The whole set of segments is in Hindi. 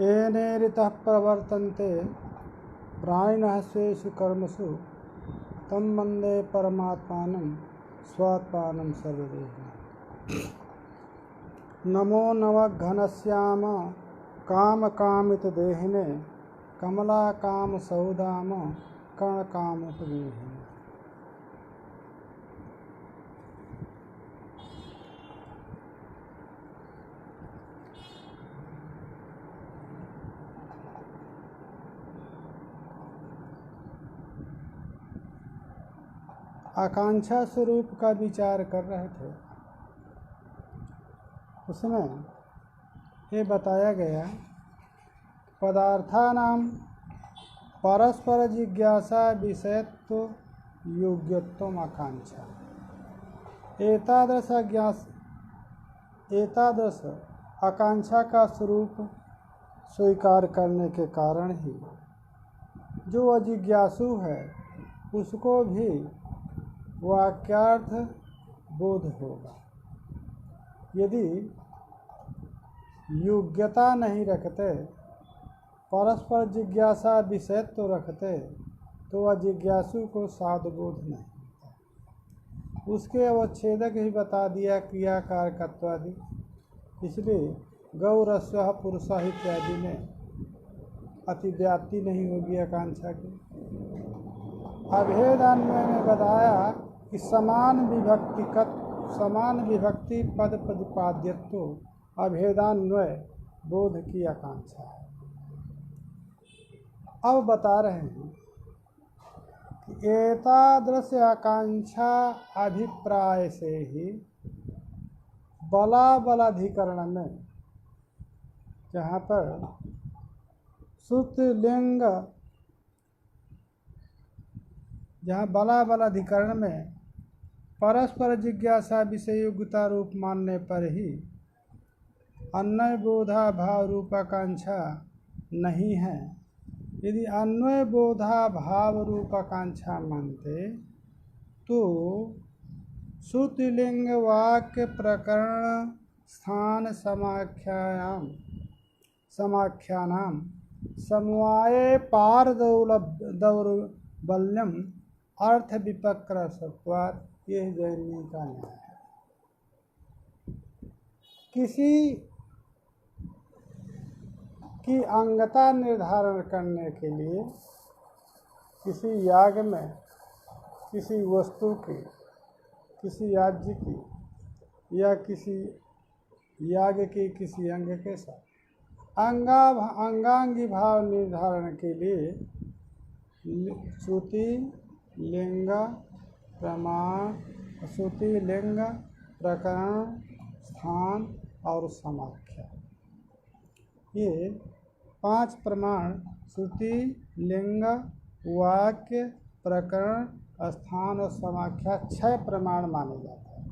येनेरितः प्रवर्तन्ते प्राणिनः स्वेषु कर्मसु तं वन्दे परमात्मानं स्वात्मानं सर्वदेहिनः। नमो नमः घनश्याम कामकामितदेहिने कमलाकामसौदाम कर्णकामुपदेहिने। आकांक्षा स्वरूप का विचार कर रहे थे। उसमें ये बताया गया पदार्थानां परस्पर जिज्ञासा विषयत्व योग्यत्वम आकांक्षा। एतादृश आकांक्षा का स्वरूप स्वीकार करने के कारण ही जो अजिज्ञासु है उसको भी वाक्यार्थ बोध होगा। यदि योग्यता नहीं रखते, परस्पर जिज्ञासा विषयत्व रखते, तो अजिज्ञासु को साधबोध नहीं होता। उसके अवच्छेदक ही बता दिया क्रियाकार कत्वादि। इसलिए गौरस्व पुरुषा इत्यादि में अतिव्याप्ति नहीं होगी आकांक्षा की। अभेदान्वय में बताया कि समान विभक्ति पद प्रतिपाद्यत्व अभेदान्वय बोध की आकांक्षा है। अब बता रहे हैं कि एतादृश आकांक्षा अभिप्राय से ही बलाबलाधिकरण में, जहाँ पर श्रुतिलिंग, जहाँ बलाबलाधिकरण में परस्पर जिज्ञासा विषय योग्यता रूप मानने पर ही अन्वय बोधा भाव रूप आकांक्षा नहीं है। यदि अन्वय बोधा भाव रूप आकांक्षा मानते तो श्रुतिलिंग वाक्य प्रकरण स्थान समाख्यानाम समवाये पारदौर्बल्यम अर्थ विपक्रसत्वात्, यह जैनी का न्याय है। किसी की अंगता निर्धारण करने के लिए किसी याग में किसी वस्तु की, किसी याज्ञ की या किसी याग के किसी अंग के साथ अंगांगी भाव निर्धारण के लिए श्रुति लिंग प्रमाण, श्रुति लिंग प्रकरण स्थान और समाख्या, ये 5 प्रमाण श्रुति लिंग वाक्य प्रकरण स्थान और समाख्या 6 प्रमाण माने जाते हैं।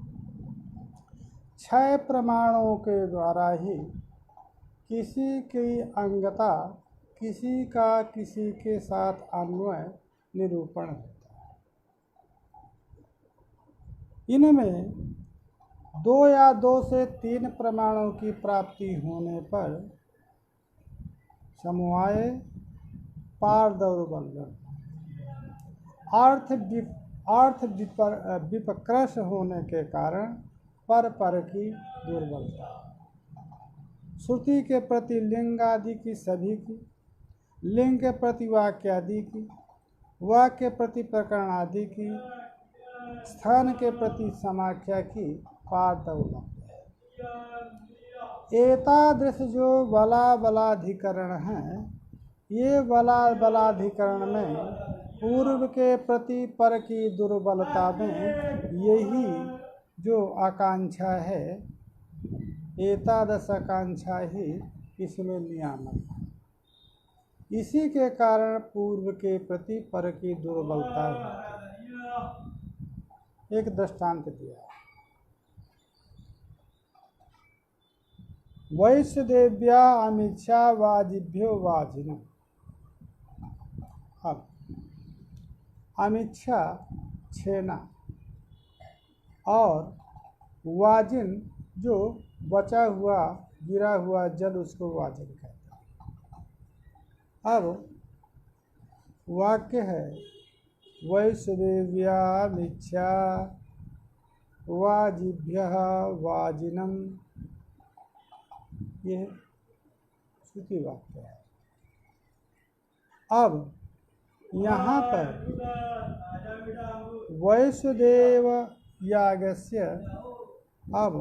6 प्रमाणों के द्वारा ही किसी की अंगता, किसी का किसी के साथ अन्वय निरूपण होता है। इनमें 2 या 2 से 3 प्रमाणों की प्राप्ति होने पर समवाय पारदौर्बल्यम अर्थ विपक्रस होने के कारण पर की दुर्बलता, श्रुति के प्रति लिंग आदि की सभी की, लिंग के प्रति वाक्य आदि की, वाक्य प्रति प्रकरण आदि की, स्थान के प्रति समाख्या की पारदौर्बल्य है। एतादृश जो बलाबलाधिकरण हैं, ये बलाबलाधिकरण में पूर्व के प्रति पर की दुर्बलता में यही जो आकांक्षा है, एतादृश आकांक्षा ही इसमें नियामक है। इसी के कारण पूर्व के प्रति पर की दुर्बलता है। एक दृष्टांत दिया, वैश्यदेव्या अमिच्छा वाजिभ्यो वाजिनम। अब अमिच्छा छेना और वाजिन जो बचा हुआ गिरा हुआ जल, उसको वाजिन कहते हैं। अब वाक्य है वैष्णदेव्यामिच्छा वाजिभ्यः वाजिनम, ये श्रुति वाक्य है। अब यहाँ पर वैष्णदेव यागस्य अब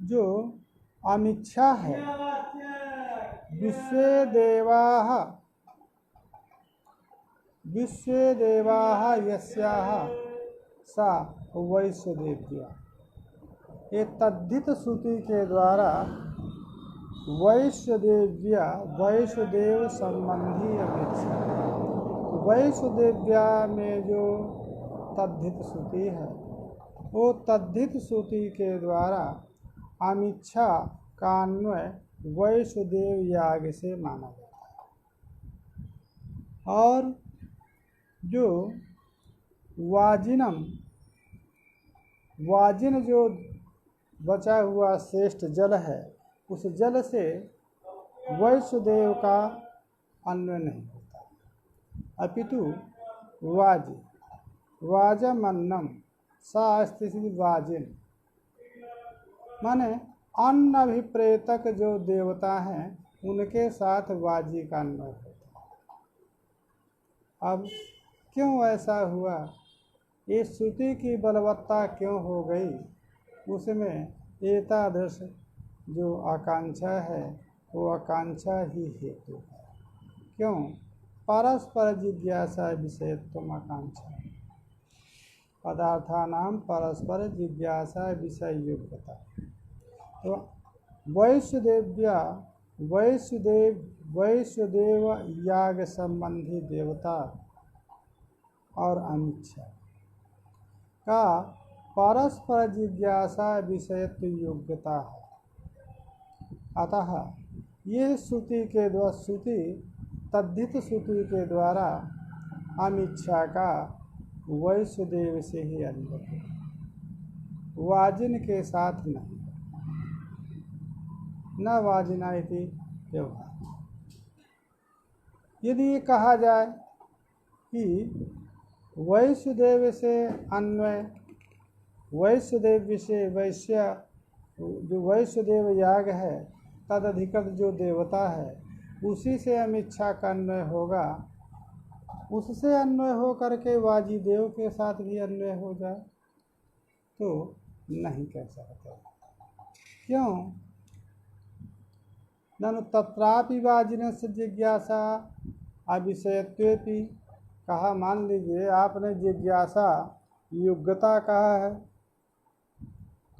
जो अमिच्छा है, विश्वे देवाः यस्याः सा वैष्णदेव्या, ये तद्धित श्रुति के द्वारा वैष्णदेव्या वैष्णदेव संबंधी अमिच्छा, वैष्णदेव्या में जो तद्धित श्रुति है वो तद्धित श्रुति के द्वारा अमिच्छा का अन्वय वैष्णदेव याग से माना जाता है। और जो वाजिन जो बचा हुआ श्रेष्ठ जल है, उस जल से वैष्णदेव का अन्वय नहीं होता, अपितु वाजमन्नम सा स्थिति वाजिन, माने अन्न अभिप्रेतक जो देवता हैं उनके साथ वाजी का अन्वय होता है। अब क्यों ऐसा हुआ, ये श्रुति की बलवत्ता क्यों हो गई, उसमें एतादृश जो आकांक्षा है वो आकांक्षा ही हेतु है। क्यों, परस्पर जिज्ञासा विषयत्वम आकांक्षा, पदार्थानां परस्पर जिज्ञासा विषय योग्यता। तो वैष्णदेव याग संबंधी देवता और अमिच्छा का परस्पर जिज्ञासा विषयत्व योग्यता है। अतः ये श्रुति के द्वारा तद्धित श्रुति के द्वारा अमिच्छा का वैष्णदेव से ही अन्वय है, वाजिन के साथ नहीं, न वाजिना इति व्यवहार। यदि ये कहा जाए कि वैष्णदेव से अन्वय, वैष्णदेव से वैश्य जो वैष्णदेव याग है तद अधिकृत जो देवता है उसी से अमिच्छा का अन्वय होगा, उससे अन्वय हो करके वाजी देव के साथ भी अन्वय हो जाए तो नहीं कह सकते। क्यों, ननु तत्रापि वाजिनस्य जिज्ञासा अविषयत्वेपि, कहा मान लीजिए आपने जिज्ञासा योग्यता कहा है,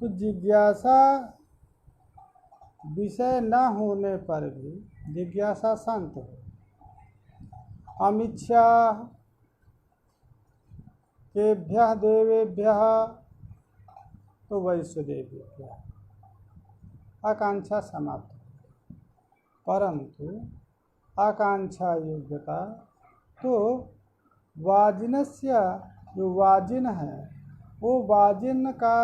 तो जिज्ञासा विषय न होने पर भी जिज्ञासा शांत हो, अमिच्छा केभ्यः देवेभ्यः तो वैष्णदेवेभ्यः आकांक्षा समाप्त, परंतु आकांक्षा योग्यता तो वाजिनस्य जो वाजिन है वो वाजिन का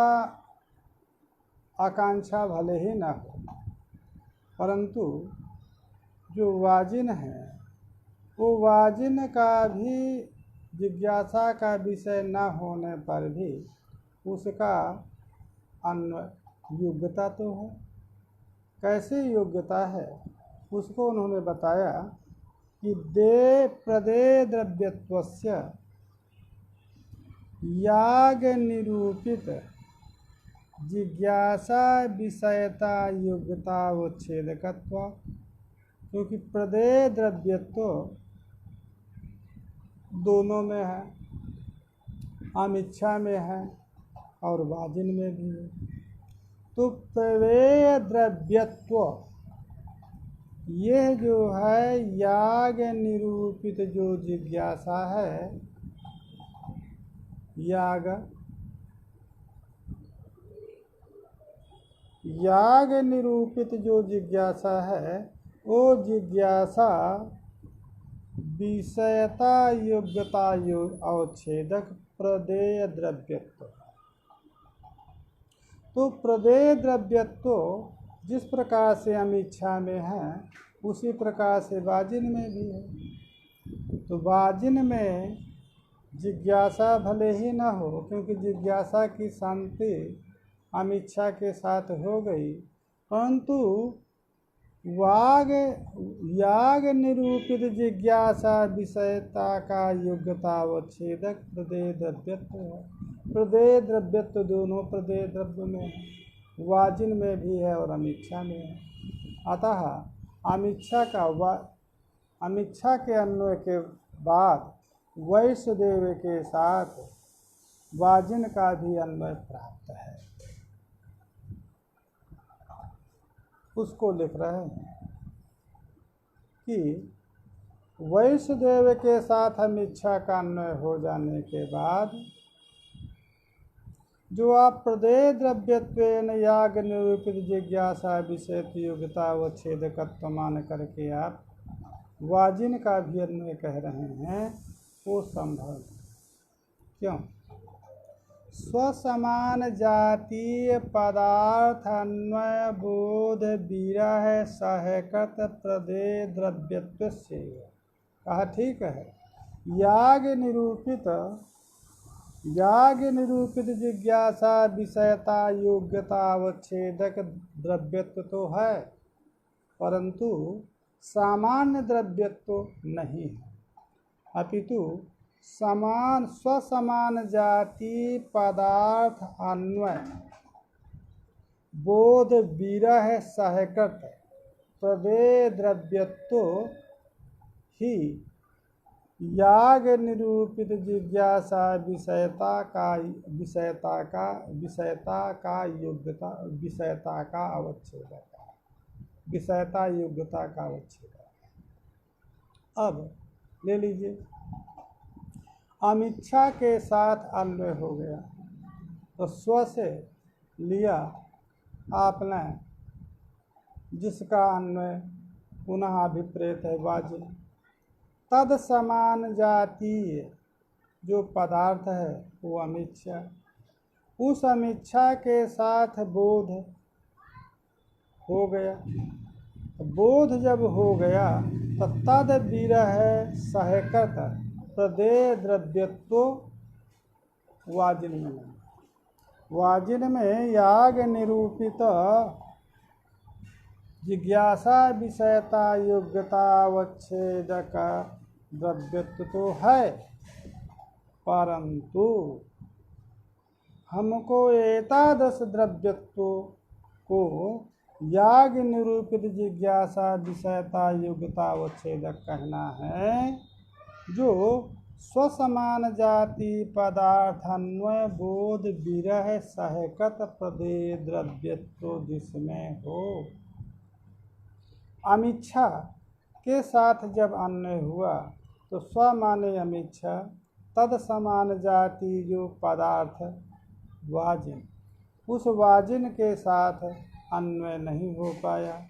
आकांक्षा भले ही न हो, परंतु जो वाजिन है वो वाजिन का भी जिज्ञासा का विषय न होने पर भी उसका अन्वय योग्यता तो है। कैसे योग्यता है उसको उन्होंने बताया कि प्रदे द्रव्यत्वस्य याग निरूपित जिज्ञासा विषयता योग्यता उच्छेदकत्व, क्योंकि प्रदेय द्रव्यत्व दोनों में है, अमिच्छा में है और वाजिन में भी है। तो प्रदेय द्रव्यत्व यह जो है याग निरूपित जो जिज्ञासा है, याग निरूपित जो जिज्ञासा है वो जिज्ञासा विषयता योग्यता अवच्छेदक प्रदेय द्रव्यत्व। तो प्रदेय द्रव्यत्व जिस प्रकार से अमिच्छा में है उसी प्रकार से वाजिन में भी है। तो वाजिन में जिज्ञासा भले ही न हो, क्योंकि जिज्ञासा की शांति अनिच्छा के साथ हो गई, परंतु वाग याग निरूपित जिज्ञासा विषयता का योग्यतावच्छेदक प्रदेय द्रव्यत्व है। प्रदेय द्रव्यत्व दोनों प्रदेय द्रव्य में है, वाजिन में भी है और अनिच्छा में है। अतः अनिच्छा के अन्वय के बाद वैश्वदेव के साथ वाजिन का भी अन्वय प्राप्त है। उसको लिख रहे हैं कि वैश्वदेव के साथ अनिच्छा का अन्वय हो जाने के बाद जो आप प्रदेय द्रव्यत्वेन याग निरूपित जिज्ञासा विषय योग्यता व छेदकत्व मान करके आप वाजिन का भी अन्वय कह रहे हैं, वो संभव है। क्यों? स्वसमान जातीय पदार्थ अन्वय बोध विरह सहकत प्रदेय द्रव्यत्व से कहा। ठीक है, याग निरूपित जिज्ञासा विषयता योग्यता अवच्छेदक द्रव्यत्व तो है, परंतु सामान्य द्रव्यत्व नहीं है, अपितु स्वसमान जाति पदार्थ अन्वय बोध विरह सहकत प्रदेय द्रव्यत्व ही याग निरूपित जिज्ञासा विषयता योग्यता का अवच्छेदक। अब ले लीजिए, अनिच्छा के साथ अन्वय हो गया, तो स्व से लिया आपने जिसका अन्वय पुनः अभिप्रेत है वाजिन, तद समान जातीय जो पदार्थ है वो अनिच्छा, उस अनिच्छा के साथ बोध हो गया। बोध जब हो गया तो तद विरह सहकत प्रदेय द्रव्यत्व वाजिन में याग निरूपित जिज्ञासा विषयता योग्यता अवच्छेदक द्रव्यत्व तो है, परंतु हमको एतादृश द्रव्यत्व को याग निरूपित जिज्ञासा विषयता योग्यता अवच्छेदक कहना है, जो स्वसमान जाति पदार्थन्वय बोध विरह सहकत प्रदेय द्रव्यत्व जिसमें हो। अनिच्छा के साथ जब अन्वय हुआ तो स्व माने अनिच्छा, तद समान जाति जो पदार्थ वाजिन, उस वाजिन के साथ अन्वय नहीं हो पाया,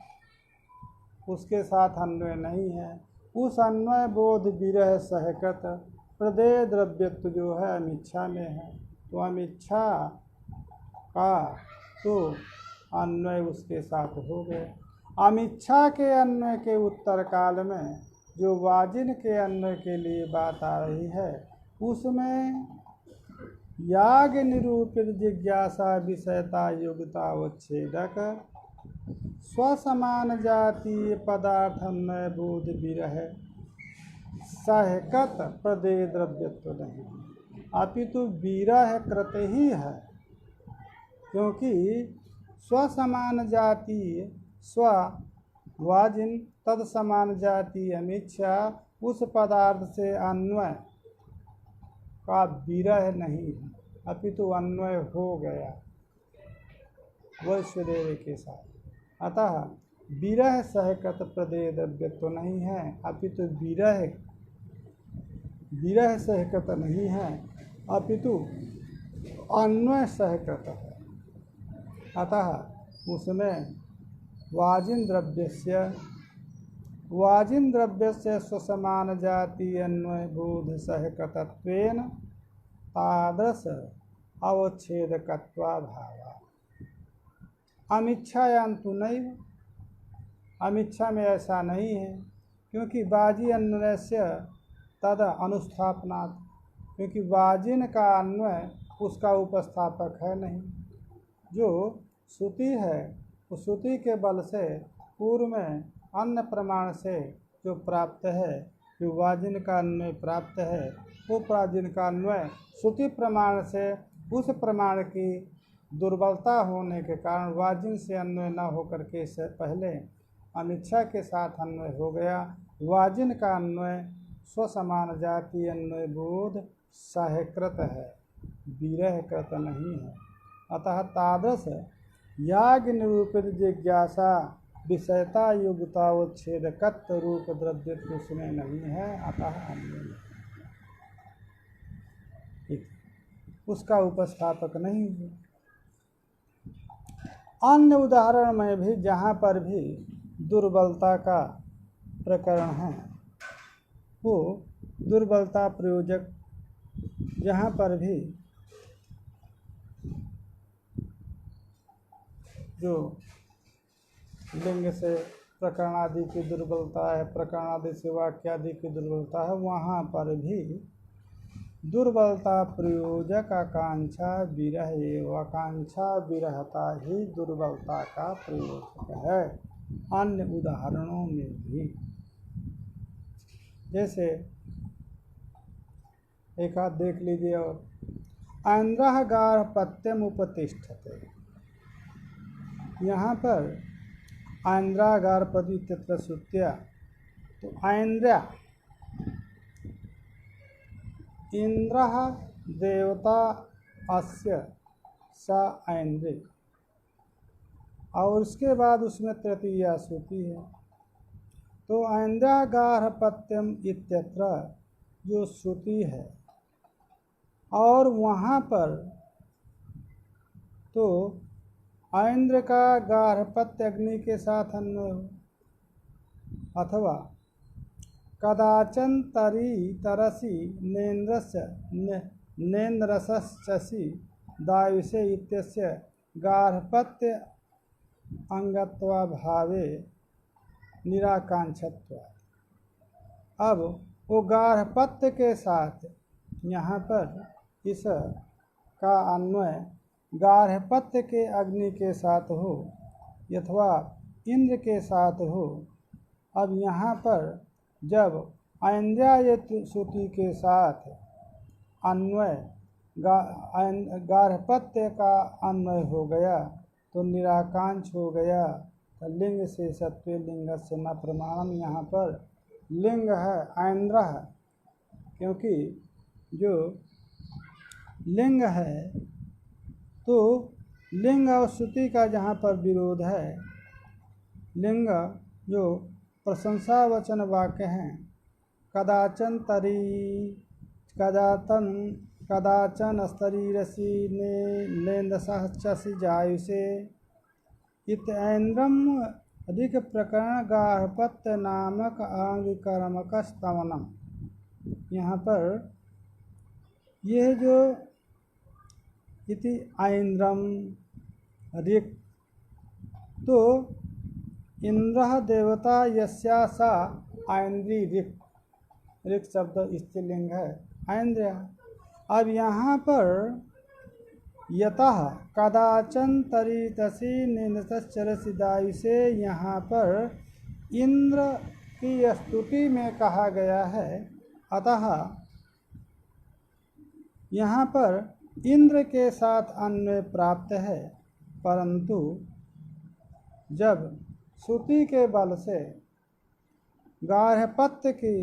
उसके साथ अन्वय नहीं है। उस अन्वय बोध विरह सहकत प्रदेय द्रव्यत्व जो है अनिच्छा में है, तो अनिच्छा का तो अन्वय उसके साथ हो गया। अनिच्छा के अन्वय के उत्तर काल में जो वाजिन के अन्वय के लिए बात आ रही है, उसमें याग निरूपित जिज्ञासा विषयता योग्यता अवच्छेदक स्वसमान जातीय पदार्थन्वय बोध विरह सहकत प्रदेय द्रव्यत्व नहीं, अपितु विरह कृत ही है, क्योंकि स्वसमान जातीय स्व वाजिन तद समान जाति अनिच्छा उस पदार्थ से अन्वय का विरह नहीं है, अपितु अन्वय हो गया वैश्वदेव के साथ। अतः विरह सहकत प्रदेय द्रव्यत्व नहीं है, अपितु विरह सहकत नहीं है, अपितु अन्वय सहकत है। अतः उसमें वाजिन द्रव्यस्य स्वसमान जाति अन्वय बोध सहकतत्वेन तादृश अवच्छेदकत्वाभाव अनिच्छायान्तु नैव। अमिच्छा में ऐसा नहीं है, क्योंकि वाजी अन्वयस्य तद अनुस्थापनात्, क्योंकि वाजिन का अन्वय उसका उपस्थापक है नहीं। जो श्रुति है उस श्रुति के बल से पूर्व में अन्य प्रमाण से जो प्राप्त है, जो वाजिन का अन्वय प्राप्त है, वो प्राचीन का अन्वय श्रुति प्रमाण से उस प्रमाण की दुर्बलता होने के कारण वाजिन से अन्वय न होकर के इससे पहले अनिच्छा के साथ अन्वय हो गया। वाजिन का अन्वय स्वसमान जाति अन्वय बोध सहायकृत है, विरहकृत नहीं है। अतः तादृश याग निरूपित जिज्ञासा विषयता युगतावच्छेदकत्व रूप द्रव्यत्व उसमें नहीं है, अतः अन्य उसका उपस्थापक नहीं है। अन्य उदाहरण में भी जहाँ पर भी दुर्बलता का प्रकरण है, वो दुर्बलता प्रयोजक जहाँ पर भी जो लिंग से प्रकरण आदि की दुर्बलता है, प्रकरण आदि से वाक्य आदि की दुर्बलता है, वहाँ पर भी दुर्बलता प्रयोजक आकांक्षा विरह एवं आकांक्षा विरहता ही दुर्बलता का प्रयोजक है। अन्य उदाहरणों में भी जैसे एक आध देख लीजिए। और ऐन्द्रः गार्हपत्यम उपतिष्ठते, यहाँ पर ऐन्द्रा गार्हपति तत्र श्रुत्या, तो ऐन्द्र इंद्र देवता अस्य स ऐन्द्र, और उसके बाद उसमें तृतीया श्रुति है। तो ऐन्द्र गार्हपत्यम इत्यत्र जो श्रुति है, और वहाँ पर तो ऐन्द्र का गार्हपत्य अग्नि के साथ अन्वय हो, अथवा कदाचन तरसी नेन्द्रसश्चसि दायुषे इत्यस्य गार्हपत्य अंगत्वाभावे निराकांक्षत्व। अब वो गार्हपत्य के साथ यहाँ पर इस का अन्वय गार्हपत्य के अग्नि के साथ हो अथवा इंद्र के साथ हो। अब यहाँ पर जब ऐन्द्रिय श्रुति के साथ अन्वय गार्हपत्य का अन्वय हो गया तो निराकांक्ष हो गया। तो लिंग से सत्व लिंग से न प्रमाणम, यहाँ पर लिंग है ऐन्द्र, क्योंकि जो लिंग है तो लिंग और श्रुति का जहाँ पर विरोध है, लिंग जो प्रशंसा वचन वाक्य हैं, कदाचन स्तरीरसी नेन्दसहचसि जायुषे इत्यैन्द्रम अधिक प्रकरण गार्हपत्य नामक आंगिकर्मक स्तवनम। यहाँ पर यह जो इति ऐन्द्रम ऋक्, तो इंद्र देवता यस्या सा ऐन्द्री ऋक्, ऋक् शब्द स्त्रीलिंग है ऐन्द्रिय। अब यहाँ पर यतः कदाचन तरितसी निन्दसश्चरसि दायुषे, यहाँ पर इंद्र की स्तुति में कहा गया है, अतः यहाँ पर इंद्र के साथ अन्वय प्राप्त है। परंतु जब श्रुति के बल से गार्हपत्य की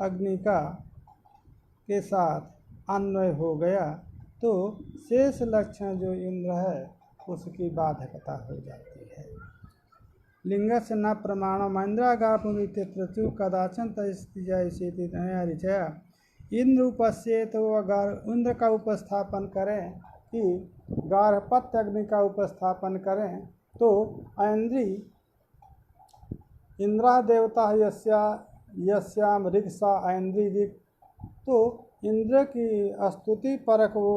अग्निका के साथ अन्वय हो गया तो शेष लक्षण जो इंद्र है उसकी बाधकता हो जाती है। लिंग से न प्रमाणम ऐन्द्रागापमित्यत्रतु कदाचन तरिजायसे नया ऋचया। इंद्र उपस्थित तो अगर इंद्र का उपस्थापन करें कि गार्हपत्य अग्नि का उपस्थापन करें तो ऐन्द्री इंद्रा देवता यस्याम ऋक् सा ऐन्द्री ऋक्, तो इंद्र की स्तुति परक वो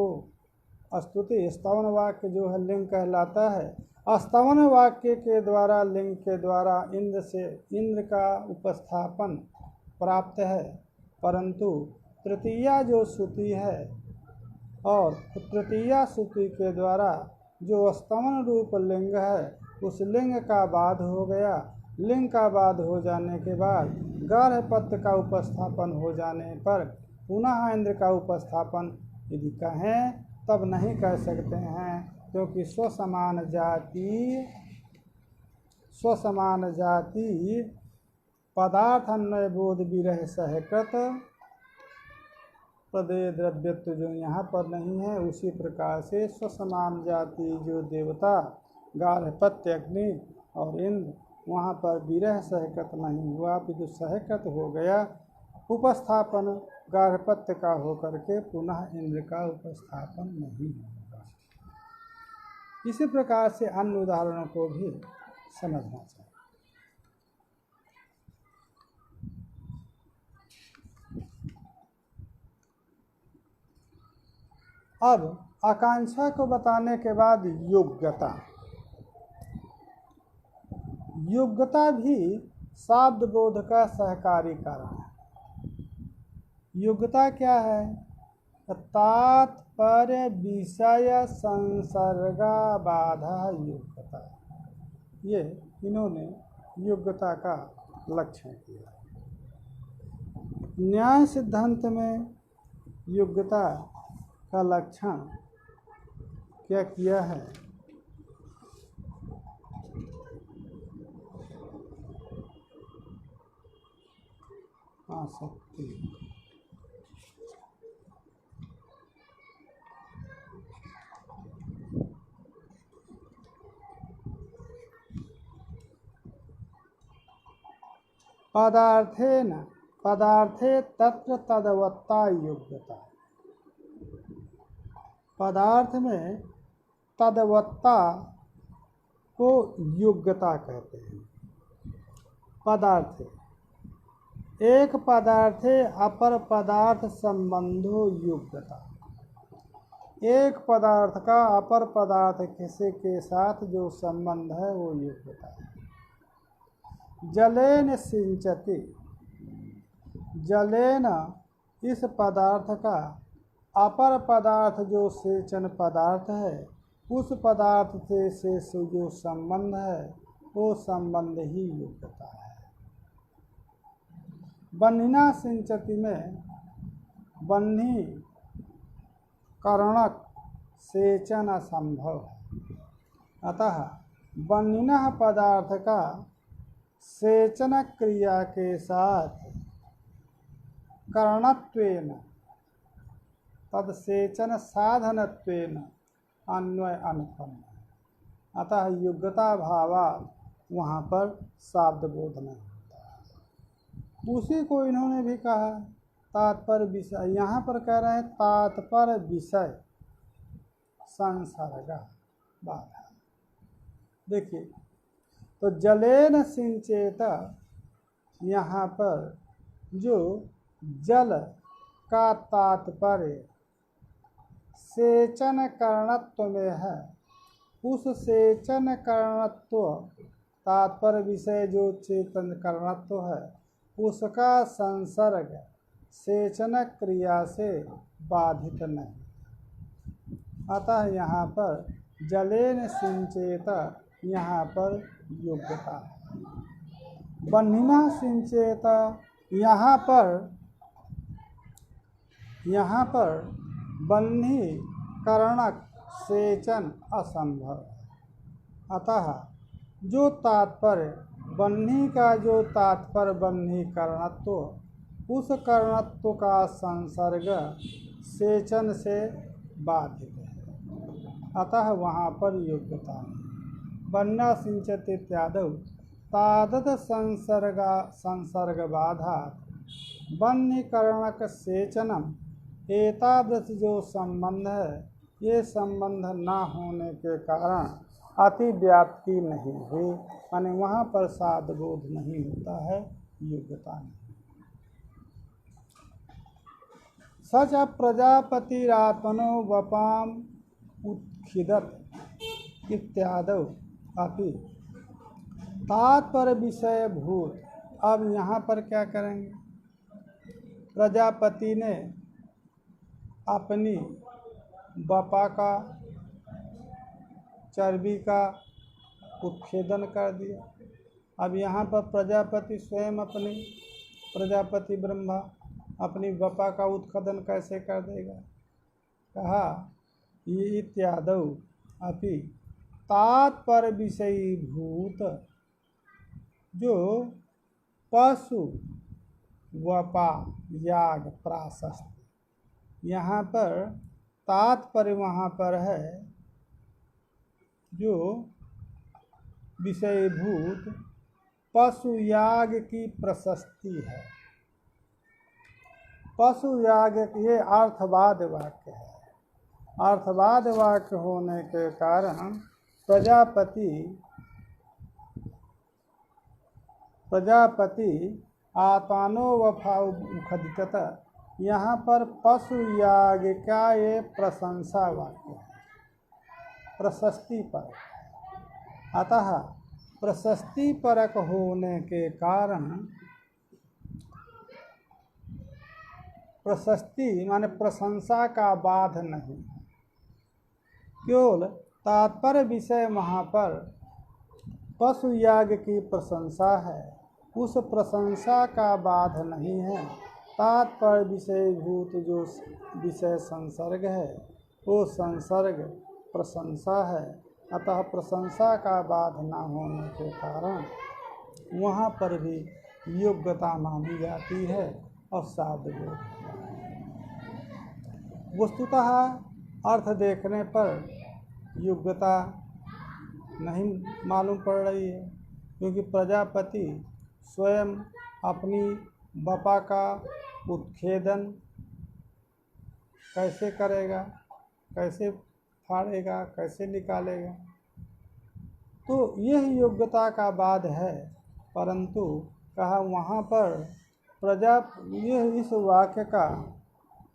स्तुति स्तवन वाक्य जो है लिंग कहलाता है। स्तवन वाक्य के द्वारा लिंग के द्वारा इंद्र का उपस्थापन प्राप्त है, परंतु तृतीया जो श्रुति है और तृतीया श्रुति के द्वारा जो स्तवन रूप लिंग है उस लिंग का बाध हो गया। लिंग का बाध हो जाने के बाद गार्हपत्य का उपस्थापन हो जाने पर पुनः इंद्र का उपस्थापन यदि कहें तब नहीं कह सकते हैं, क्योंकि स्वसमान जाति पदार्थ अन्वय बोध विरह सहकृत प्रदेय द्रव्यत्व जो यहाँ पर नहीं है, उसी प्रकार से स्वसमान जाति जो देवता गार्हपत्य अग्नि और इंद्र वहाँ पर विरह सहकृत नहीं हुआ, पितु सहकृत हो गया। उपस्थापन गार्हपत्य का होकर के पुनः इंद्र का उपस्थापन नहीं होगा। इसी प्रकार से अन्य उदाहरणों को भी समझना चाहिए। अब आकांक्षा को बताने के बाद योग्यता भी शाब्द बोध का सहकारी कारण है। योग्यता क्या है? तात्पर्य विषय संसर्गा बाधा योग्यता, ये इन्होंने योग्यता का लक्षण किया। न्याय सिद्धांत में योग्यता का लक्षण क्या किया है? आसक्ति, पदार्थे तत्र तदवत्ता योग्यता। पदार्थ में तदवत्ता को योग्यता कहते हैं। पदार्थ एक पदार्थे अपर पदार्थ संबंधो योग्यता, एक पदार्थ का अपर पदार्थ किसी के साथ जो संबंध है वो योग्यता है। जलेन सिंचति, जलेन इस पदार्थ का अपर पदार्थ जो सेचन पदार्थ है उस पदार्थ से जो संबंध है वो संबंध ही योग्यता है। बन्हिना सिंचति में बन्ही करणक सेचन असंभव है, अतः बन्हिना पदार्थ का सेचन क्रिया के साथ करणत्वेन तदसेचन साधनत्वेन अन्वय अनुपन्न, अतः योग्यता भावा वहाँ पर शाब्द बोध नहीं होता है। उसी को इन्होंने भी कहा तात्पर्य विषय, यहाँ पर कह रहे हैं तात्पर्य विषय संसर्ग बाधा। देखिए तो जलेन सिंचेत, यहाँ पर जो जल का तात्पर्य सेचन करणत्व में है, उस सेचन करणत्व तात्पर्य विषय जो चेतन करणत्व है उसका संसर्ग सेचन क्रिया से बाधित नहीं, अतः यहाँ पर जलेन सिंचेत यहाँ पर योग्यता है। बन्हिना सिंचेत यहाँ पर बन्ही करणक सेचन असंभव है, अतः जो तात्पर्य बन्ही का जो तात्पर्य बन्ही करणत्व, उस करणत्व का संसर्ग सेचन से बाधित है, अतः वहाँ पर योग्यता नहीं। बन्ना सिंचत इत्यादि तादत संसर्ग बाधा बन्हीकरणक सेचनम, एतादृश जो संबंध है ये संबंध ना होने के कारण अतिव्याप्ति नहीं हुई, माने वहाँ पर शाब्द बोध नहीं होता है, योग्यता नहीं। सच प्रजापतिरात्मनो वपाम उत्खिदत इत्यादि अभी तात्पर्य विषय भूत। अब यहाँ पर क्या करेंगे? प्रजापति ने अपनी बपा का चर्बी का उत्छेदन कर दिया। अब यहाँ पर प्रजापति स्वयं अपनी प्रजापति ब्रह्मा अपनी बपा का उत्खनन कैसे कर देगा? कहा ये इत्यादौ अपि तात्पर्य विषयी भूत, जो पशु वपा याग प्राशस्त। यहाँ पर तात्पर्य वहाँ पर है जो विषयभूत पशु याग की प्रशस्ति है। पशु याग ये अर्थवाद वाक्य है। अर्थवाद वाक्य होने के कारण प्रजापति आत्मानो वफा उखदित। यहाँ पर पशु याग का ये प्रशंसा वाक्य है, प्रशस्ति परक। अतः प्रशस्ति परक होने के कारण प्रशस्ति माने प्रशंसा का बाध नहीं, केवल तात्पर्य विषय वहाँ पर पशु याग की प्रशंसा है, उस प्रशंसा का बाध नहीं है। तात्पर्य विषय भूत जो विषय संसर्ग है वो संसर्ग प्रशंसा है। अतः प्रशंसा का बाध न होने के कारण वहाँ पर भी योग्यता मानी जाती है और साध वस्तुतः अर्थ देखने पर योग्यता नहीं मालूम पड़ रही है, क्योंकि प्रजापति स्वयं अपनी बपा का उत्छेदन कैसे करेगा, कैसे फाड़ेगा, कैसे निकालेगा? तो यह योग्यता का बाध है। परंतु कहा वहाँ पर यह इस वाक्य का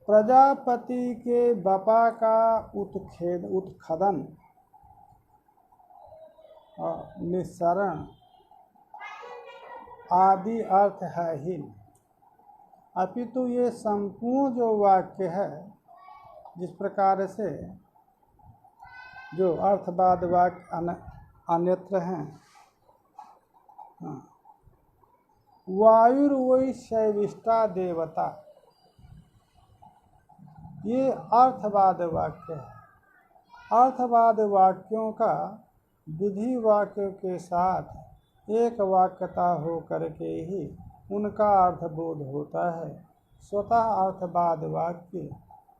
प्रजापति के बपा का उत्खनन और निस्सरण आदि अर्थ है ही नहीं, अपितु ये संपूर्ण जो वाक्य है, जिस प्रकार से जो अर्थवाद वाक्य अन्यत्र हैं, वायुर्वै शैविष्टा देवता, ये अर्थवाद वाक्य है। अर्थवाद वाक्यों का विधि वाक्यों के साथ एक वाक्यता हो करके ही उनका अर्थबोध होता है। स्वतः अर्थवाद वाक्य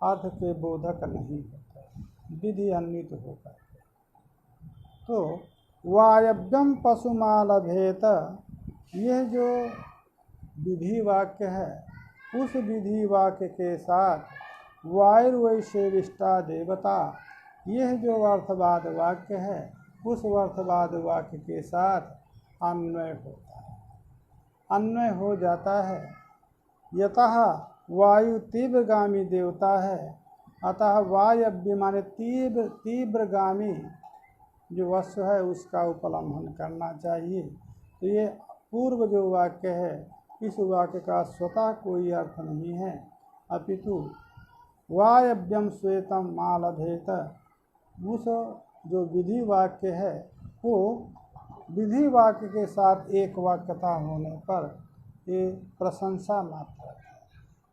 अर्थ के बोधक नहीं होता, विधि अन्वित होता है। तो वायव्यम पशुमालभेत, यह जो विधि वाक्य है, उस विधि वाक्य के साथ वायुर्वैशेविष्टा देवता, यह जो अर्थवाद वाक्य है, उस अर्थवाद वाक्य के साथ अन्वय होता है, अन्वय हो जाता है। यतः वायु तीव्रगामी देवता है, अतः वायव्य माने तीव्रगामी जो वस्तु है उसका उपलम्भन करना चाहिए। तो ये पूर्व जो वाक्य है, इस वाक्य का स्वतः कोई अर्थ नहीं है, अपितु वायव्यम श्वेतम मालभेत, उस जो विधि वाक्य है वो विधि वाक्य के साथ एक वाक्यता होने पर ये प्रशंसा मात्र है।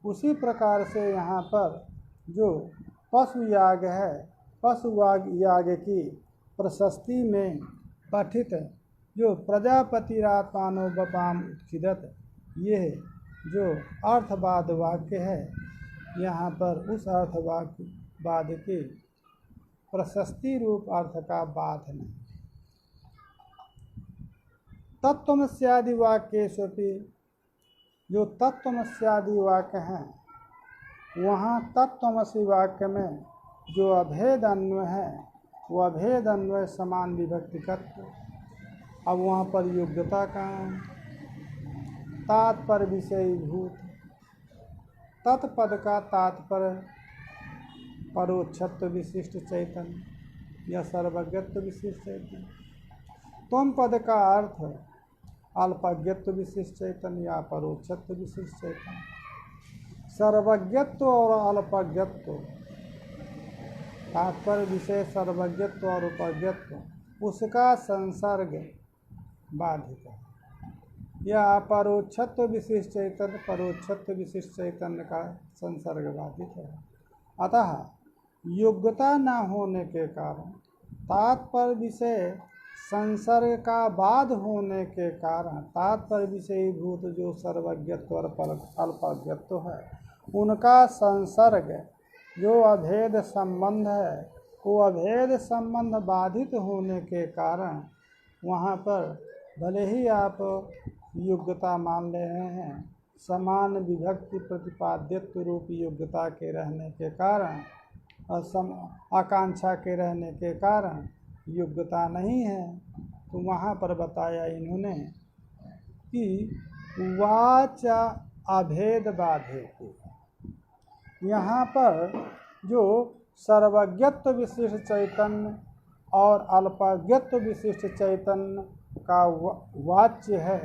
उसी प्रकार से यहाँ पर जो पशु याग है, पशु याग की प्रशस्ति में पठित जो प्रजापति रात्मानो बपाम उत्खिदत, ये जो अर्थवाद वाक्य है, यहाँ पर उस अर्थवाद के प्रशस्ति रूप अर्थ का बाध नहीं। तत्त्वमस्यादि वाक्येष्वपि, जो तत्त्वमस्यादि वाक्य हैं, वहाँ तत्त्वमसि वाक्य में जो अभेद अन्वय है, वो अभेद अन्वय समान विभक्तिकत्व। अब वहाँ पर योग्यता कहाँ है? तात्पर्य विषयीभूत, तत्पद का तात्पर्य परोक्षत्व विशिष्ट चैतन्य या सर्वज्ञत्व विशिष्ट चैतन्य, तुम पद का अर्थ अल्पज्ञत्व विशिष्ट चैतन्य या परोक्षत्व विशिष्ट चैतन्य। सर्वज्ञत्व और अल्पज्ञत्व, तात्पर्य विषय सर्वज्ञत्व और उपज्ञत्व, उसका संसर्ग बाधित है। या परोक्षत्व विशिष्ट चैतन्य परोक्षत्व विशिष्ट चैतन्य का संसर्ग बाधित है। अतः योग्यता न होने के कारण, तात्पर्य विषय संसर्ग का बाध होने के कारण, तात्पर्य विषयीभूत जो सर्वज्ञत्व और अल्पज्ञत्व है, उनका संसर्ग जो अभेद संबंध है, वो अभेद संबंध बाधित होने के कारण वहाँ पर भले ही आप योग्यता मान ले रहे हैं, समान विभक्ति प्रतिपाद्यत्व रूप योग्यता के रहने के कारण, आकांक्षा के रहने के कारण योग्यता नहीं है, तो वहाँ पर बताया इन्होंने कि वाचा अभेद बाधित। यहाँ पर जो सर्वज्ञत्व विशिष्ट चैतन्य और अल्पज्ञत्व विशिष्ट चैतन्य का वाच्य है,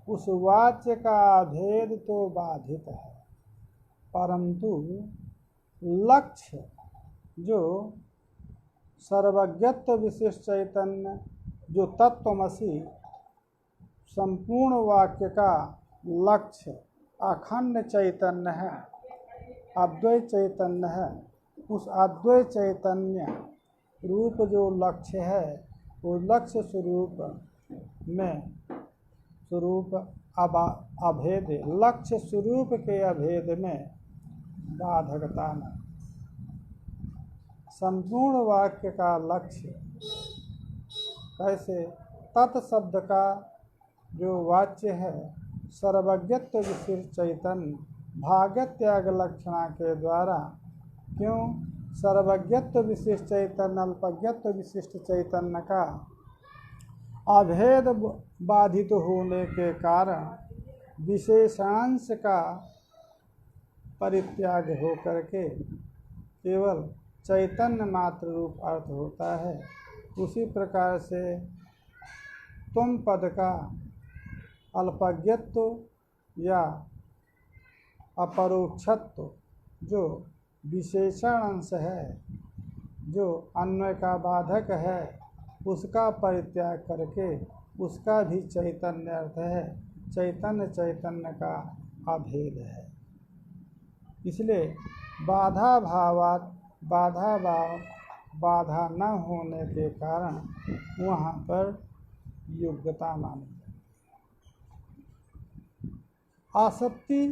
उस वाच्य का अभेद तो बाधित है, परंतु लक्ष्य जो सर्वज्ञत्व विशिष्ट चैतन्य जो तत्वमसि संपूर्ण वाक्य का लक्ष्य अखंड चैतन्य है, अद्वैत चैतन्य है, उस अद्वैत चैतन्य रूप जो लक्ष्य है, वो लक्ष्य स्वरूप में स्वरूप अभेद, लक्ष्य स्वरूप के अभेद में बाधकता न। संपूर्ण वाक्य का लक्ष्य कैसे, तत्शब्द का जो वाच्य है सर्वज्ञत्व विशिष्ट चैतन्य भागत्याग लक्षणा के द्वारा, क्यों सर्वज्ञत्व विशिष्ट चैतन्य अल्पज्ञत्व विशिष्ट चैतन्य का अभेद बाधित होने के कारण विशेषांश का परित्याग हो करके केवल चैतन्य मात्र रूप अर्थ होता है। उसी प्रकार से तुम पद का अल्पज्ञत्व या अपरोक्षत्व जो विशेषण अंश है, जो अन्वय का बाधक है, उसका परित्याग करके उसका भी चैतन्य अर्थ है, चैतन्य चैतन्य का अभेद है। इसलिए बाधा भावात बाधा भाव बाधा न होने के कारण वहाँ पर योग्यता मानी। आसक्ति,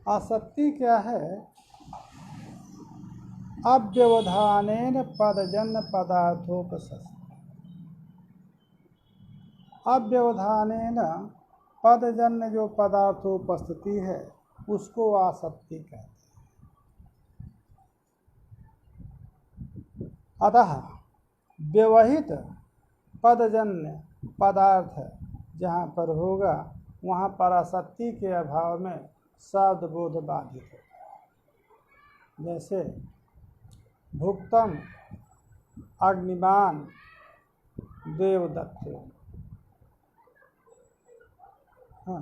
आसक्ति क्या है? अव्यवधानेन पदजन्य पदार्थोपसति, अव्यवधानेन पदजन्य जो पदार्थोपस्थिति है उसको आसक्ति कहते हैं। अतः व्यवहित पदजन्य पदार्थ जहाँ पर होगा वहाँ पर आसक्ति के अभाव में शब्द बोध बाधित होता है। जैसे भुक्तम अग्निमान देवदत्त, हाँ,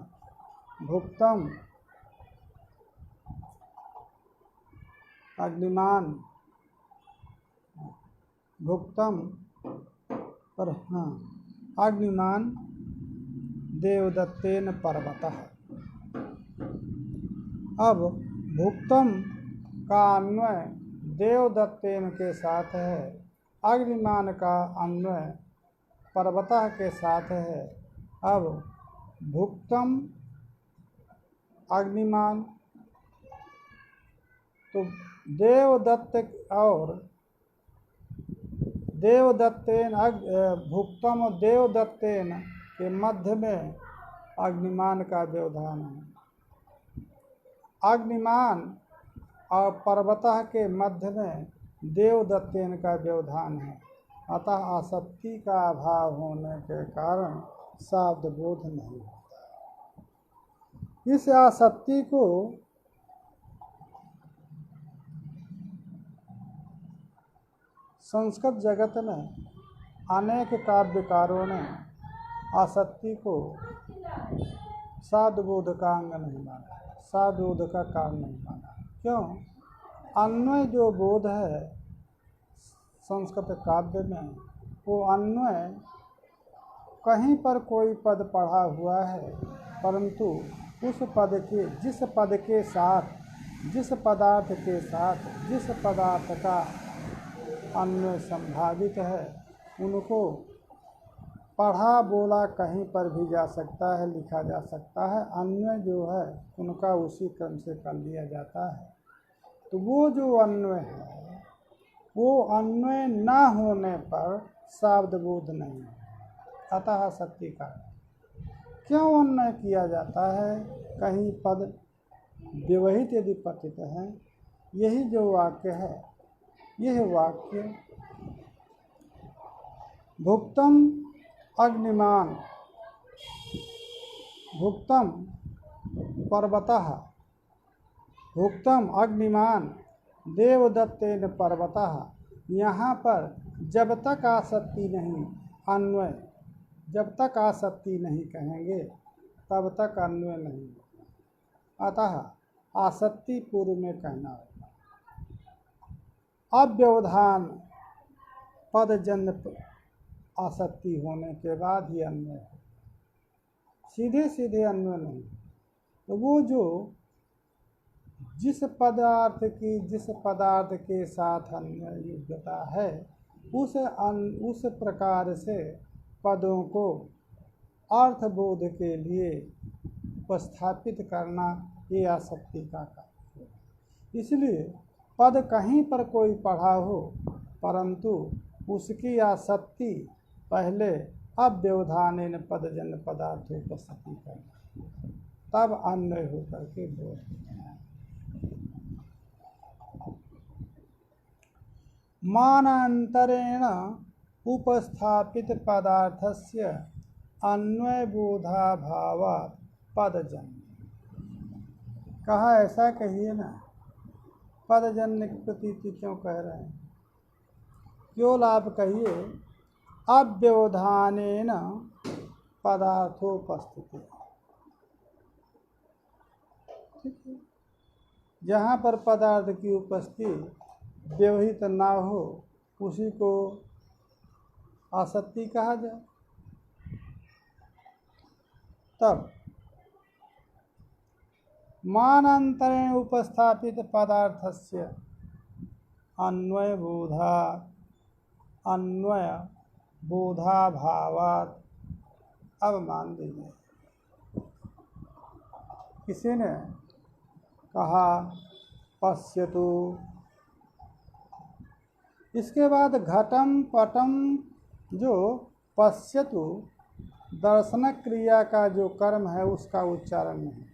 भुक्तम अग्निमान, भुक्तम पर, हाँ, अग्निमान देवदत्तेन पर्वतः। अब भुक्तम का अन्वय देवदत्तेन के साथ है, अग्निमान का अन्वय पर्वतः के साथ है। अब भुक्तम अग्निमान तो देवदत्त और देवदत्तेन भुक्तम और देवदत्तेन के मध्य में अग्निमान का व्यवधान है। अग्निमान और पर्वतः के मध्य में देवदत्तेन का व्यवधान है। अतः आसक्ति का अभाव होने के कारण शब्द बोध नहीं होता। इस आसक्ति को संस्कृत जगत में अनेक काव्यकारों ने आसक्ति को साधुबोध का अंग नहीं माना, साधुबोध का कारण नहीं माना। क्यों? अन्वय जो बोध है संस्कृत काव्य में, वो अन्वय कहीं पर कोई पद पढ़ा हुआ है, परंतु उस पद के जिस पद के साथ, जिस पदार्थ के साथ जिस पदार्थ का अन्वय संभावित है, उनको पढ़ा बोला कहीं पर भी जा सकता है, लिखा जा सकता है। अन्वय जो है उनका उसी क्रम से कर लिया जाता है। तो वो जो अन्वय है, वो अन्वय ना होने पर शब्दबोध नहीं है। अतः आसक्ति का क्यों अन्वय किया जाता है? कहीं पद व्यवहित यदि पठित है, यही जो वाक्य है, यह वाक्य भुक्तम अग्निमान भुक्तम पर्वतः भुक्तम अग्निमान देवदत्तेन पर्वतः। यहाँ पर जब तक आसक्ति नहीं, अन्वय जब तक आसक्ति नहीं कहेंगे तब तक अन्वय नहीं। अतः आसक्ति पूर्व में कहना होगा। अव्यवधान पदजन्य आसक्ति होने के बाद ही अन्वय है, सीधे सीधे अन्वय नहीं। तो वो जो जिस पदार्थ के साथ अन्वय योग्यता है, उस प्रकार से पदों को अर्थबोध के लिए उपस्थापित करना, ये आसक्ति का कार्य है। इसलिए पद कहीं पर कोई पढ़ा हो, परंतु उसकी आसक्ति पहले अव्यवधानेन पदजन्य पदार्थ उपस्थिति करना, तब अन्वय होकर के बोध। मानांतरेण उपस्थापित पदार्थस्य अन्वय बोधाभावात् पदजन्य। कहा ऐसा कहिए ना, पदजन्य की प्रतीति क्यों कह रहे हैं? क्यों लाभ कहिए? अव्यवधानेन पदार्थोपस्थिति। ठीक है, जहाँ पर पदार्थ की उपस्थिति व्यवहित ना हो, उसी को आसक्ति कहा जाए। तब मानांतरेण उपस्थापित पदार्थस्य अन्वय बोधाभावात्। अब मान लीजिए किसी ने कहा पश्यतु, इसके बाद घटम पटम, जो पश्यतु दर्शन क्रिया का जो कर्म है उसका उच्चारण नहीं,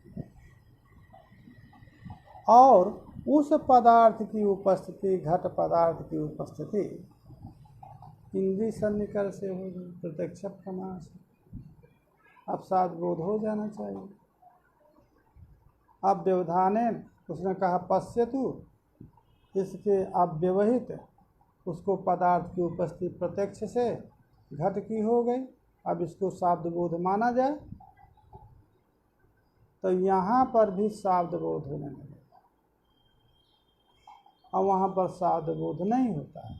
और उस पदार्थ की उपस्थिति, घट पदार्थ की उपस्थिति इंद्रिय सन्निकर्ष से हो गई, प्रत्यक्ष प्रमाण से। अब साधबोध हो जाना चाहिए। अब व्यवधानेन, उसने कहा पश्यतु, इसके अव्यवहित उसको पदार्थ की उपस्थिति प्रत्यक्ष से घट की हो गई। अब इसको शाब्दबोध माना जाए, तो यहाँ पर भी शाब्दबोध होने लगेगा, और वहाँ पर शाब्दबोध नहीं होता है।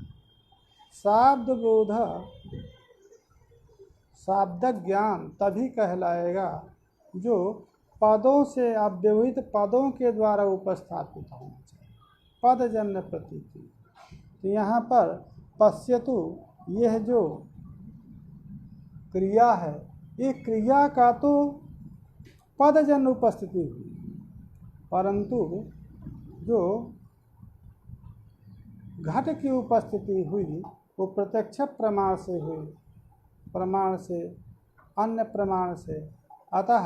शाब्दबोध, शाब्दक ज्ञान तभी कहलाएगा जो पदों से, अव्यवहित पदों के द्वारा उपस्थापित होना चाहिए, पदजन्य प्रतीति। तो यहाँ पर पश्यतु, यह जो क्रिया है, ये क्रिया का तो पदजन्य उपस्थिति हुई, परंतु जो घट की उपस्थिति हुई वो प्रत्यक्ष प्रमाण से हुई, प्रमाण से, अन्य प्रमाण से। अतः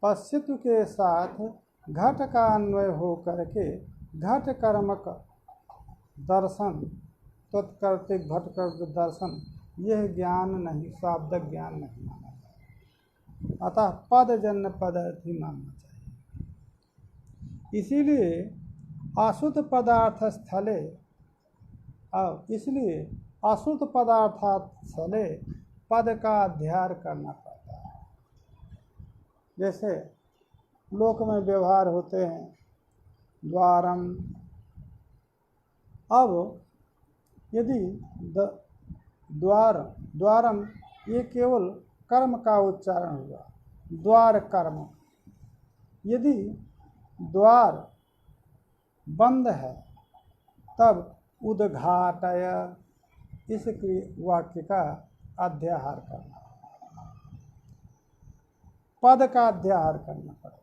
पश्यतु के साथ घट का अन्वय हो करके घट कर्मक दर्शन, तत्कर्तृक घट कर दर्शन, यह ज्ञान नहीं, शाब्दक ज्ञान नहीं माना जाए। अतः पदजन्य पदार्थ ही मानना चाहिए। इसीलिए अशुद्ध पदार्थ स्थले, और इसलिए अश्रुत पदार्थात स्थले पद का अध्ययन करना पड़ता है। जैसे लोक में व्यवहार होते हैं द्वारम, अब यदि द्वारम ये केवल कर्म का उच्चारण हुआ, द्वार कर्म। यदि द्वार बंद है तब उद्घाटय इस वाक्य का अध्याहार करना, पद का अध्याहार करना पड़ेगा।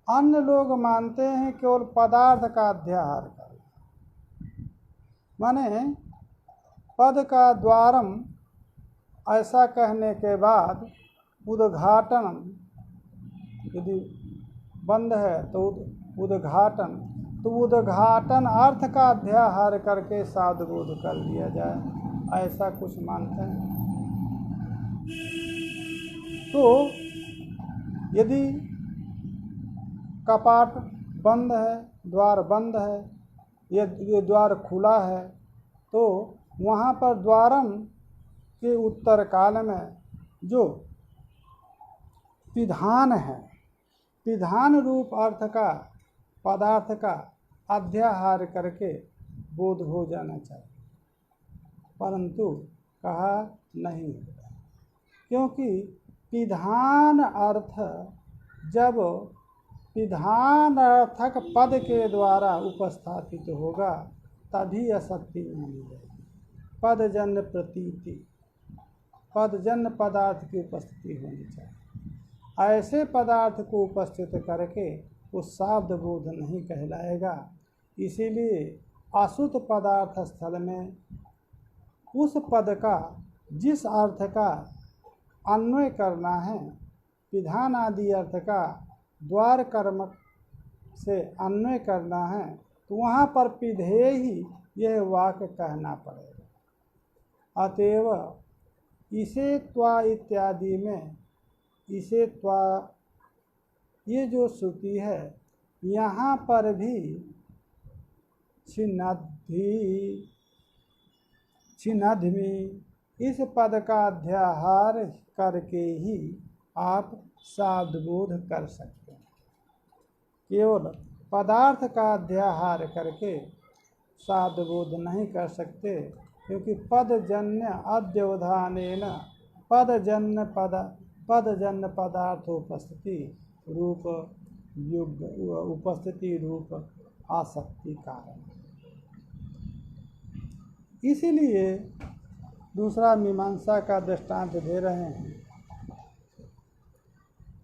अन्य लोग मानते हैं केवल पदार्थ का अध्याहार करना, माने पद का द्वारम ऐसा कहने के बाद उद्घाटन, यदि बंद है तो उद्घाटन, तो उद्घाटन अर्थ का अध्याहार करके साधुबोध कर लिया जाए, ऐसा कुछ मानते हैं। तो यदि कपाट बंद है, द्वार बंद है, ये द्वार खुला है, तो वहाँ पर द्वारम के उत्तर काल में जो पिधान है, पिधान रूप अर्थ का पदार्थ का अध्याहार करके बोध हो जाना चाहिए, परंतु कहा नहीं होगा, क्योंकि पिधान अर्थ जब पिधान अर्थक पद के द्वारा उपस्थापित होगा तभी असक्ति मानी जाएगी। पदजन्य प्रतीति, पदजन्य पदार्थ की उपस्थिति होनी चाहिए। ऐसे पदार्थ को उपस्थित करके उस शब्द बोध नहीं कहलाएगा। इसीलिए अश्रुत पदार्थ स्थल में उस पद का जिस अर्थ का अन्वय करना है, पिधान आदि अर्थ का द्वार कर्म से अन्वय करना है, तो वहाँ पर पिधेय ही यह वाक्य कहना पड़ेगा। अतएव इसे त्वा इत्यादि में इसे त्वा ये जो श्रुति है, यहाँ पर भी छिन्नध्मी इस पद का अध्याहार करके ही आप शब्दबोध कर सकते हैं। केवल पदार्थ का अध्याहार करके शब्दबोध नहीं कर सकते, क्योंकि पदजन्य अध्यवधानेन पदजन्य पदार्थोपस्थिति रूप युग उपस्थिति रूप आसक्ति कारण। इसीलिए दूसरा मीमांसा का दृष्टांत दे रहे हैं।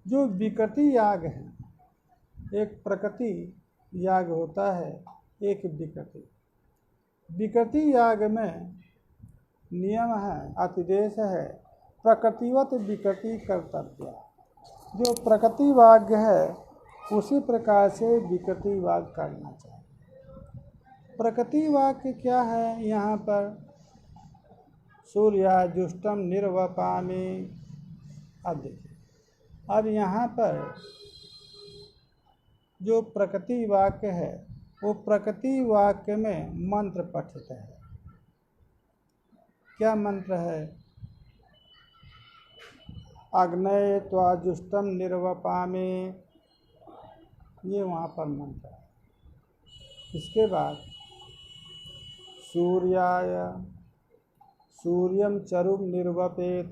जो विकृति याग है, एक प्रकृति याग होता है, एक विकृति। विकृति याग में नियम है, अतिदेश है, प्रकृतिवत विकृति कर्तव्य। जो प्रकृति वाक्य है उसी प्रकार से विकृति वाक्य करना चाहिए। प्रकृति वाक्य क्या है? यहाँ पर सूर्याजुष्टम निर्वपामि। अब देखिए, अब यहाँ पर जो प्रकृति वाक्य है वो प्रकृति वाक्य में मंत्र पठित है। क्या मंत्र है? अग्नये त्वाजुष्टम निर्वपामि, ये वहाँ पर मंत्र है। इसके बाद सूर्याय सूर्यम चरुम निर्वपेत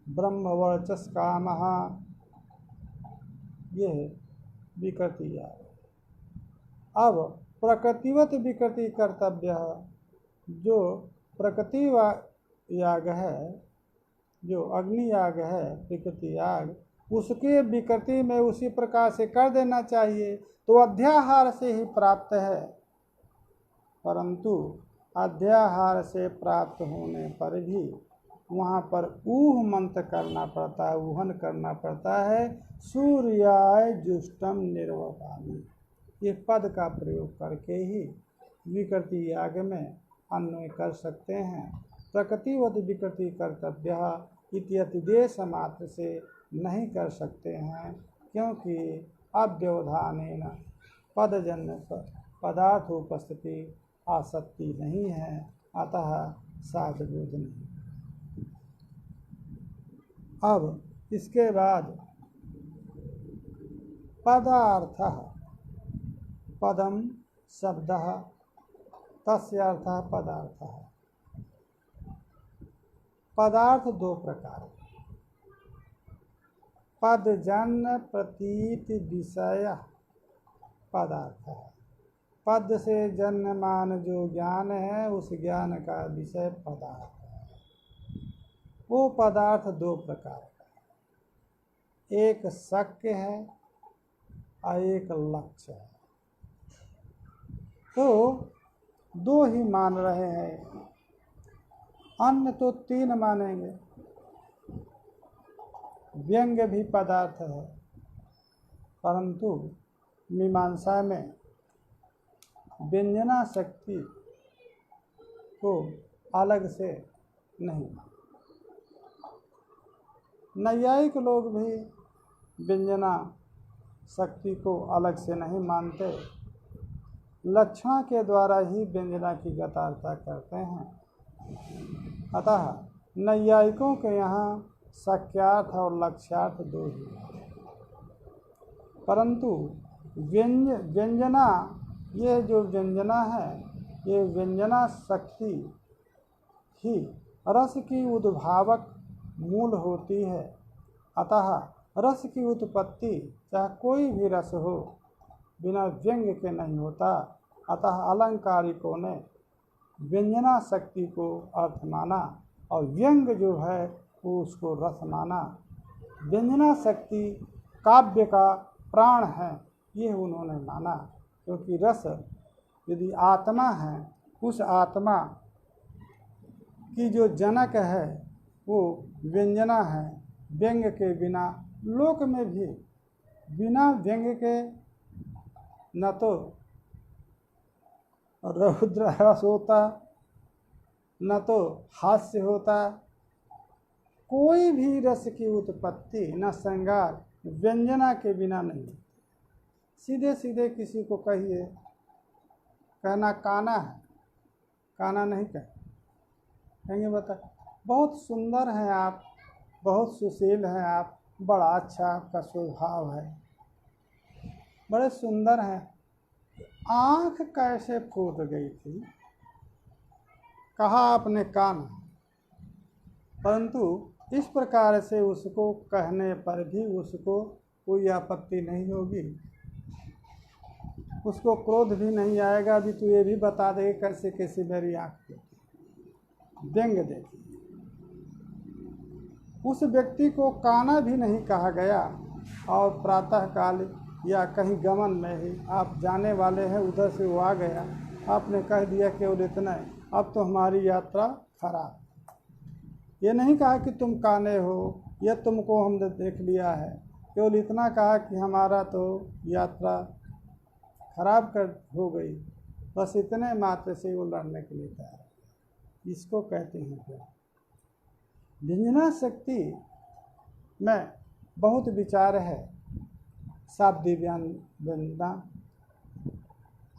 ब्रह्मवर्चस कामः, ये है विकृति याग। अब प्रकृतिवत विकृति कर्तव्य, जो प्रकृति याग है, जो अग्नि याग है, प्रकृति याग, उसके विकृति में उसी प्रकार से कर देना चाहिए, तो अध्याहार से ही प्राप्त है। परंतु अध्याहार से प्राप्त होने पर भी वहाँ पर ऊह मंत्र करना पड़ता है, ऊहन करना पड़ता है। सूर्याय जुष्टम निर्वपामि, ये पद का प्रयोग करके ही विकृति याग में अन्वय कर सकते हैं। प्रकृतिवत विकृति कर्तव्य इति अतिदेश मात्र से नहीं कर सकते हैं, क्योंकि अव्यवधानेन पदजन्य पदार्थ उपस्थिति आसक्ति नहीं है, अतः साधबोध नहीं। अब इसके बाद पदार्थः, पदम शब्दः तस्य अर्थः पदार्थः। पदार्थ दो प्रकार, पदजन्य प्रतीत विषय पदार्थ है। पद से जन्यमान जो ज्ञान है उस ज्ञान का विषय पदार्थ है। वो पदार्थ दो प्रकार का है, एक शक्य है और एक लक्ष्य है। तो दो ही मान रहे हैं, अन्य तो तीन मानेंगे। व्यंग भी पदार्थ है, परंतु मीमांसा में व्यंजना शक्ति को अलग से नहीं। नैयायिक लोग भी व्यंजना शक्ति को अलग से नहीं मानते, लक्षण के द्वारा ही व्यंजना की गतार्थता करते हैं। अतः नैयायिकों के यहाँ शक्यार्थ और लक्ष्यार्थ दो ही हैं, परंतु व्यंजना, ये जो व्यंजना है, ये व्यंजना शक्ति ही रस की उद्भावक मूल होती है। अतः रस की उत्पत्ति चाहे कोई भी रस हो बिना व्यंग के नहीं होता। अतः अलंकारिकों ने व्यंजना शक्ति को अर्थ माना और व्यंग जो है वो उसको रस माना। व्यंजना शक्ति काव्य का प्राण है, ये उन्होंने माना, क्योंकि रस यदि आत्मा है, उस आत्मा की जो जनक है वो व्यंजना है। व्यंग के बिना लोक में भी बिना व्यंग के न तो रौद्र रस होता, न तो हास्य होता। कोई भी रस की उत्पत्ति न श्रृंगार व्यंजना के बिना नहीं। सीधे सीधे किसी को कहिए, कहना काना है, काना नहीं कहेंगे, बता बहुत सुंदर हैं आप, बहुत सुशील हैं आप, बड़ा अच्छा आपका स्वभाव है, बड़े सुंदर हैं। आँख कैसे फूट गई थी, कहा आपने कान, परंतु इस प्रकार से उसको कहने पर भी उसको कोई आपत्ति नहीं होगी, उसको क्रोध भी नहीं आएगा। अभी तो ये भी बता दे कैसे कैसे मेरी आँख व्यंग देखी। उस व्यक्ति को काना भी नहीं कहा गया, और प्रातः काल या कहीं गमन में ही आप जाने वाले हैं, उधर से वो आ गया, आपने कह दिया केवल इतना है, अब तो हमारी यात्रा खराब। ये नहीं कहा कि तुम काने हो या तुमको हमने देख लिया है, केवल इतना कहा कि हमारा तो यात्रा खराब कर हो गई। बस इतने मात्र से वो लड़ने के लिए तैयार है। इसको कहते हैं क्या? व्यंजना शक्ति में बहुत विचार है। शाब्दी व्यंजना,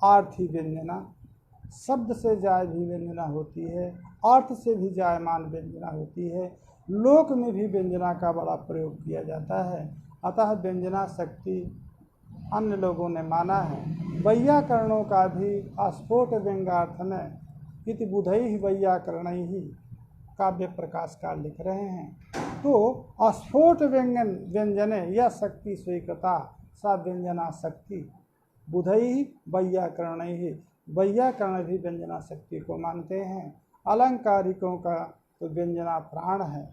आर्थी व्यंजना, शब्द से जाय भी व्यंजना होती है, अर्थ से भी जायमान व्यंजना होती है। लोक में भी व्यंजना का बड़ा प्रयोग किया जाता है। अतः व्यंजना शक्ति अन्य लोगों ने माना है। वैयाकरणों का भी अस्फोट व्यंगार्थ में इति बुधैः वैयाकरणैः काव्य प्रकाशकार लिख रहे हैं। तो अस्फोट व्यंजने यह शक्ति स्वीकृता सा व्यंजना शक्ति बुधैः वैयाकरणैः, वैयाकरण भी व्यंजना शक्ति को मानते हैं। अलंकारिकों का तो व्यंजना प्राण है,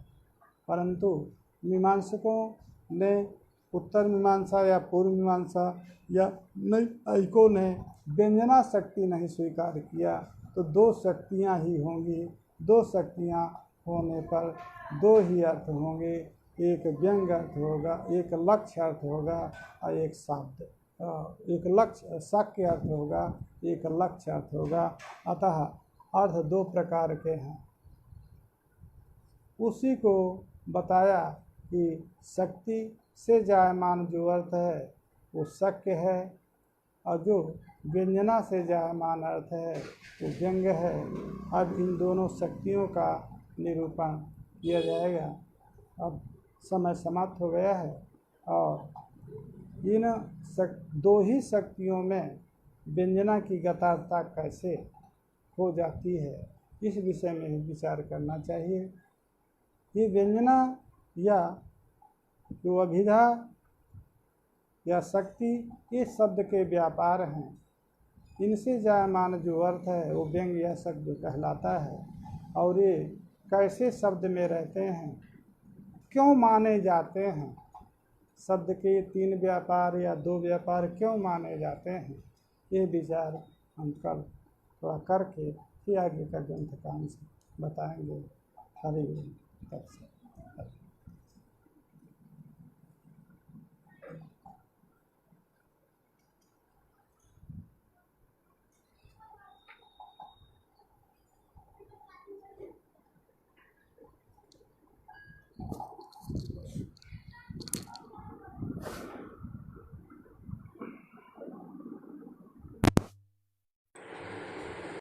परंतु मीमांसकों ने उत्तर मीमांसा या पूर्व मीमांसा या नैयायिकों ने व्यंजना शक्ति नहीं स्वीकार किया। तो दो शक्तियाँ ही होंगी, दो शक्तियाँ होने पर दो ही अर्थ होंगे, एक व्यंग अर्थ होगा, एक लक्ष्य अर्थ होगा और एक शब्द एक लक्ष्य शक्य अर्थ होगा, एक लक्ष्य अर्थ होगा। अतः अर्थ दो प्रकार के हैं। उसी को बताया कि शक्ति से जायमान जो अर्थ है वो शक्य है, और जो व्यंजना से जायमान अर्थ है वो व्यंग है। अब इन दोनों शक्तियों का निरूपण किया जाएगा। अब समय समाप्त हो गया है और इन दो ही शक्तियों में व्यंजना की गतारता कैसे हो जाती है इस विषय में विचार करना चाहिए। ये व्यंजना या जो अभिधा या शक्ति ये शब्द के व्यापार हैं। इनसे जायमान जो अर्थ है वो व्यंग या शब्द कहलाता है। और ये कैसे शब्द में रहते हैं, क्यों माने जाते हैं, शब्द के 3 व्यापार या 2 व्यापार क्यों माने जाते हैं, ये विचार हम कल थोड़ा करके फिर आगे का ग्रंथ काम से बताएंगे। हरि ओम।